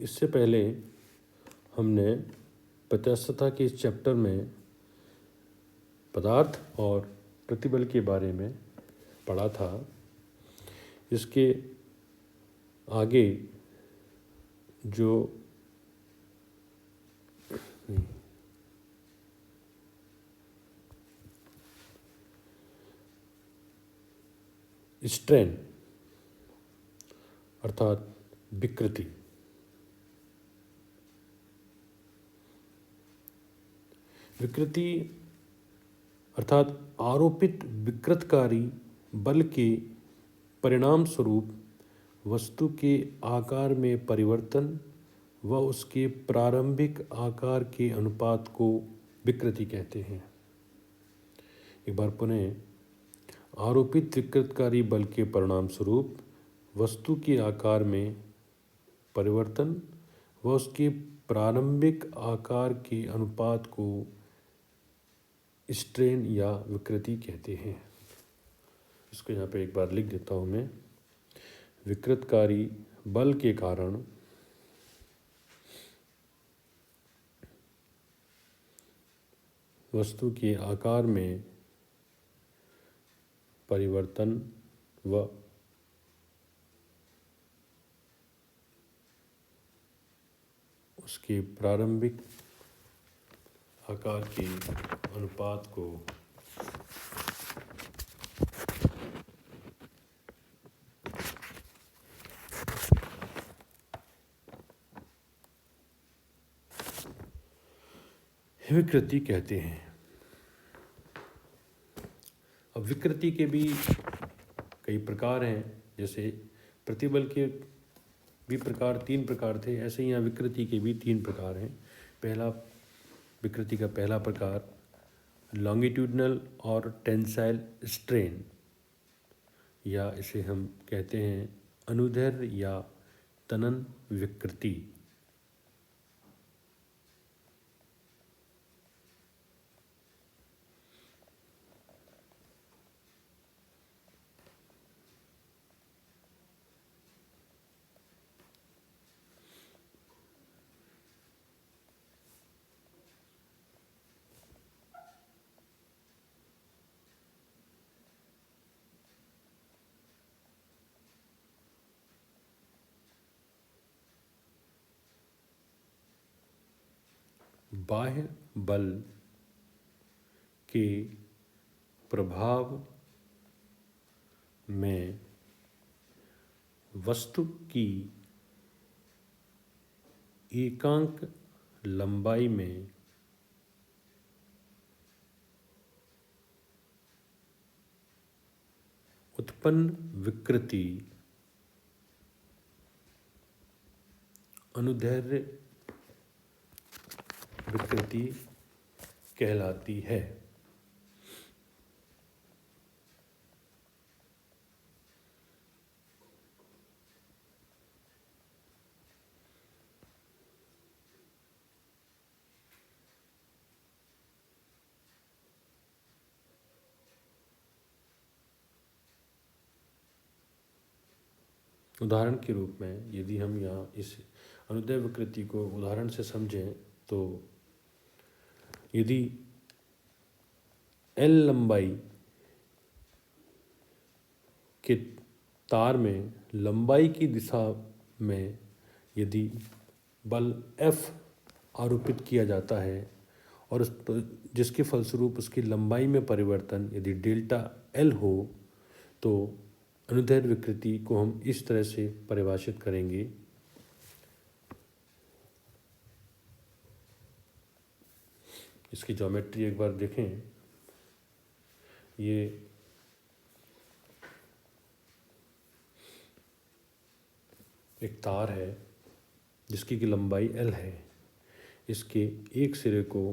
इससे पहले हमने प्रत्यास्थता के इस चैप्टर में पदार्थ और प्रतिबल के बारे में पढ़ा था। इसके आगे जो स्ट्रेन अर्थात विकृति, विकृति अर्थात आरोपित विकृतकारी बल के परिणाम स्वरूप वस्तु के आकार में परिवर्तन व उसके प्रारंभिक आकार के अनुपात को विकृति कहते हैं। एक बार पुनः, आरोपित विकृतकारी बल के परिणाम स्वरूप वस्तु के आकार में परिवर्तन व उसके प्रारंभिक आकार के अनुपात को स्ट्रेन या विकृति कहते हैं। इसको यहाँ पे एक बार लिख देता हूँ मैं। विकृतकारी बल के कारण वस्तु के आकार में परिवर्तन व उसके प्रारंभिक आकार के अनुपात को विकृति कहते हैं। अब विकृति के भी कई प्रकार हैं। जैसे प्रतिबल के भी तीन प्रकार थे, ऐसे ही यहाँ विकृति के भी तीन प्रकार हैं। विकृति का पहला प्रकार लॉन्गिट्यूडनल और टेंसाइल स्ट्रेन, या इसे हम कहते हैं अनुदैर्ध्य या तनन विकृति। बाह्य बल के प्रभाव में वस्तु की एकांक लंबाई में उत्पन्न विकृति अनुदैर्ध्य विकृति कहलाती है। उदाहरण के रूप में यदि हम यहाँ इस अनुदैर्ध्य विकृति को उदाहरण से समझें तो यदि L लंबाई के तार में लंबाई की दिशा में यदि बल F आरोपित किया जाता है और जिसके फलस्वरूप उसकी लंबाई में परिवर्तन यदि डेल्टा L हो, तो अनुदैर्ध्य विकृति को हम इस तरह से परिभाषित करेंगे। इसकी ज्योमेट्री एक बार देखें। ये एक तार है जिसकी की लंबाई L है। इसके एक सिरे को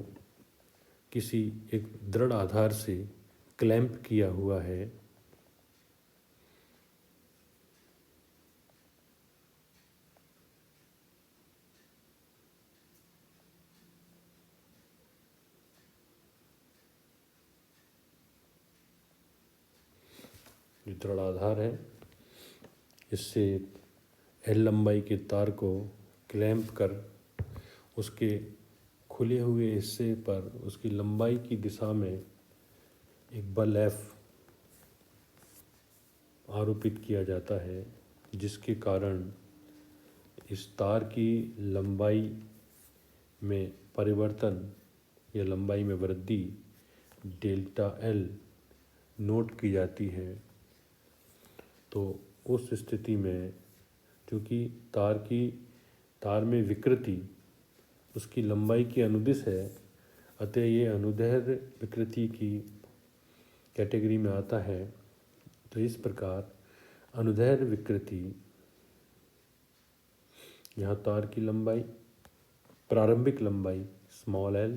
किसी एक दृढ़ आधार से क्लैंप किया हुआ है। ये दृढ़ आधार है। इससे L लंबाई के तार को क्लैंप कर उसके खुले हुए हिस्से पर उसकी लंबाई की दिशा में एक बल F आरोपित किया जाता है, जिसके कारण इस तार की लंबाई में परिवर्तन या लंबाई में वृद्धि डेल्टा L नोट की जाती है। तो उस स्थिति में चूँकि तार में विकृति उसकी लंबाई की अनुदिश है, अतः ये अनुदैर्ध्य विकृति की कैटेगरी में आता है। तो इस प्रकार अनुदैर्ध्य विकृति, यहाँ तार की लंबाई, प्रारंभिक लंबाई स्मॉल l,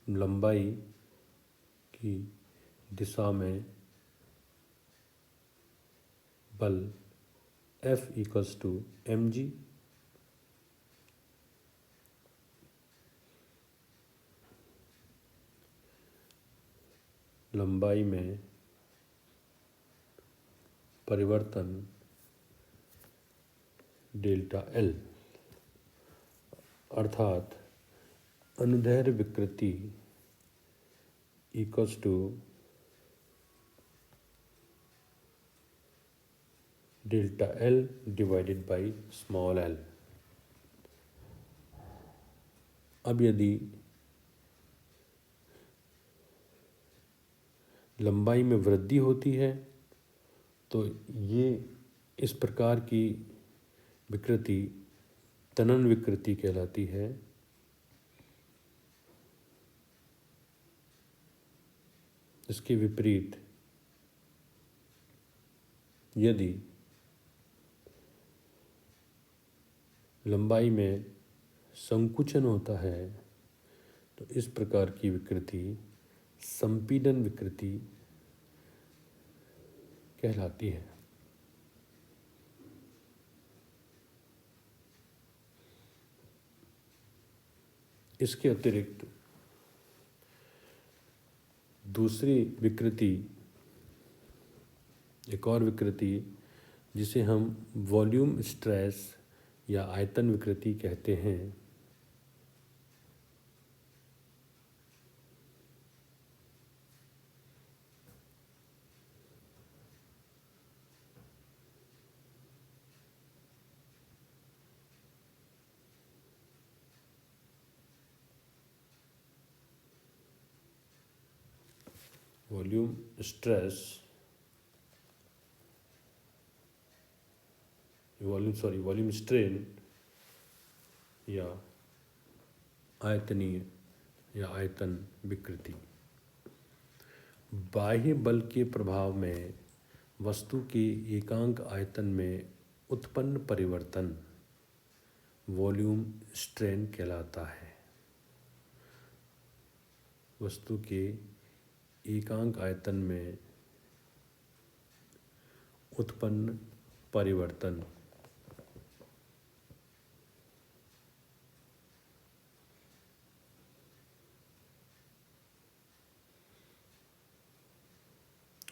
लंबाई की दिशा में बल F इक्वल्स टू mg, लंबाई में परिवर्तन डेल्टा L, अर्थात अनुदैर्ध्य विकृति equals to delta L divided by small l। अब यदि लंबाई में वृद्धि होती है तो ये इस प्रकार की विकृति तनन विकृति कहलाती है। इसके विपरीत यदि लंबाई में संकुचन होता है तो इस प्रकार की विकृति संपीडन विकृति कहलाती है। इसके अतिरिक्त दूसरी विकृति, एक और विकृति जिसे हम वॉल्यूम स्ट्रेस या आयतन विकृति कहते हैं, वॉल्यूम स्ट्रेन या आयतनीय या आयतन विकृति। बाह्य बल के प्रभाव में वस्तु के एकांक आयतन में उत्पन्न परिवर्तन वॉल्यूम स्ट्रेन कहलाता है। वस्तु के एकांक आयतन में उत्पन्न परिवर्तन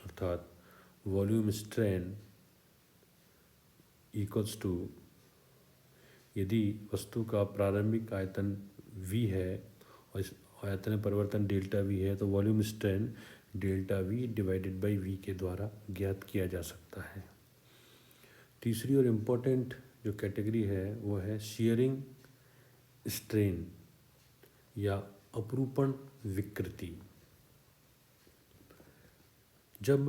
अर्थात वॉल्यूम स्ट्रेन इक्वल्स टू, यदि वस्तु का प्रारंभिक आयतन V है और इस आयतन परिवर्तन डेल्टा V है तो volume strain delta V divided by V के द्वारा ज्ञात किया जा सकता है। तीसरी और इम्पोर्टेंट जो कैटेगरी है वो है शियरिंग स्ट्रेन या अपरूपण विकृति। जब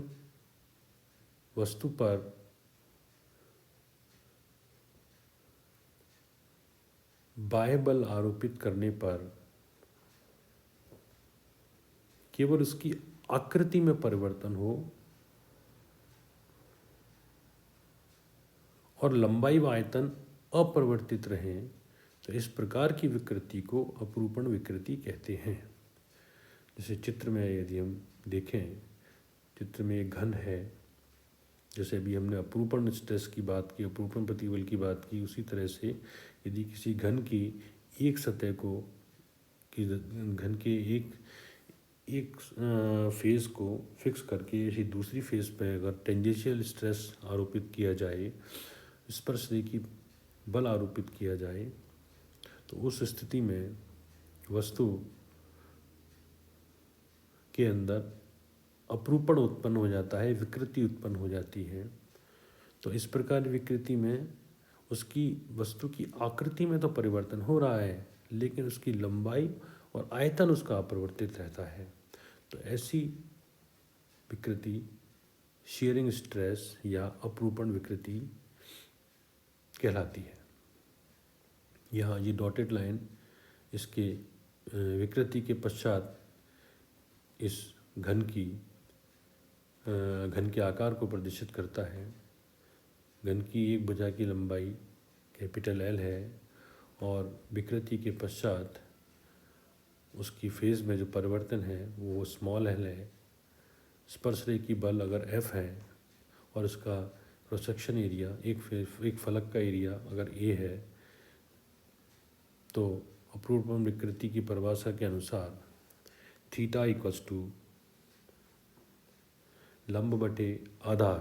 वस्तु पर बाह्य बल आरोपित करने पर केवल उसकी आकृति में परिवर्तन हो और लंबाई व आयतन अपरिवर्तित रहें तो इस प्रकार की विकृति को अपरूपण विकृति कहते हैं। जैसे चित्र में यदि हम देखें, चित्र में एक घन है, जैसे अभी हमने अपरूपण स्ट्रेस की बात की, अपरूपण प्रतिबल की बात की, उसी तरह से यदि किसी घन की एक सतह को घन के एक फेज़ को फिक्स करके इसी दूसरी फेज़ पे अगर टेंजेंशियल स्ट्रेस आरोपित किया जाए, स्पर्शरेखी बल आरोपित किया जाए, तो उस स्थिति में वस्तु के अंदर अपरूपण उत्पन्न हो जाता है, विकृति उत्पन्न हो जाती है। तो इस प्रकार विकृति में उसकी वस्तु की आकृति में तो परिवर्तन हो रहा है, लेकिन उसकी लंबाई और आयतन उसका अपरिवर्तित रहता है। तो ऐसी विकृति शियरिंग स्ट्रेस या अपरूपण विकृति कहलाती है। यहाँ ये डॉटेड लाइन इसके विकृति के पश्चात इस घन के आकार को प्रदर्शित करता है। घन की एक भुजा की लंबाई कैपिटल एल है और विकृति के पश्चात उसकी फेज़ में जो परिवर्तन है वो स्मॉल एल है। स्पर्शरेखी बल अगर एफ है और उसका क्रॉस सेक्शन एरिया एक फलक का एरिया अगर ए है, तो अपरूपण विकृति की परिभाषा के अनुसार थीटा इक्वल्स टू लंब बटे आधार,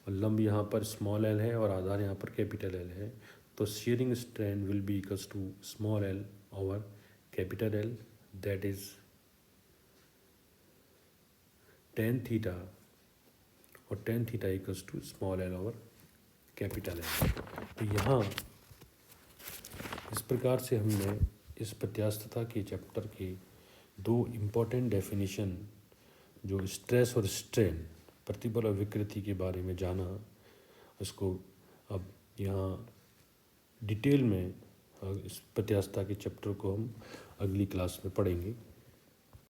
और लंब यहाँ पर स्मॉल एल है और आधार यहाँ पर कैपिटल एल है। तो shearing strain will be equals to small L over capital L, that is tan theta, और tan theta equals to small L over capital L. तो यहाँ इस प्रकार से हमने इस प्रत्यास्थता के चैप्टर के दो इम्पॉर्टेंट डेफिनेशन, जो स्ट्रेस और स्ट्रेन, प्रतिबल और विकृति के बारे में जाना। इसको अब यहाँ डिटेल में इस प्रत्यास्थता के चैप्टर को हम अगली क्लास में पढ़ेंगे।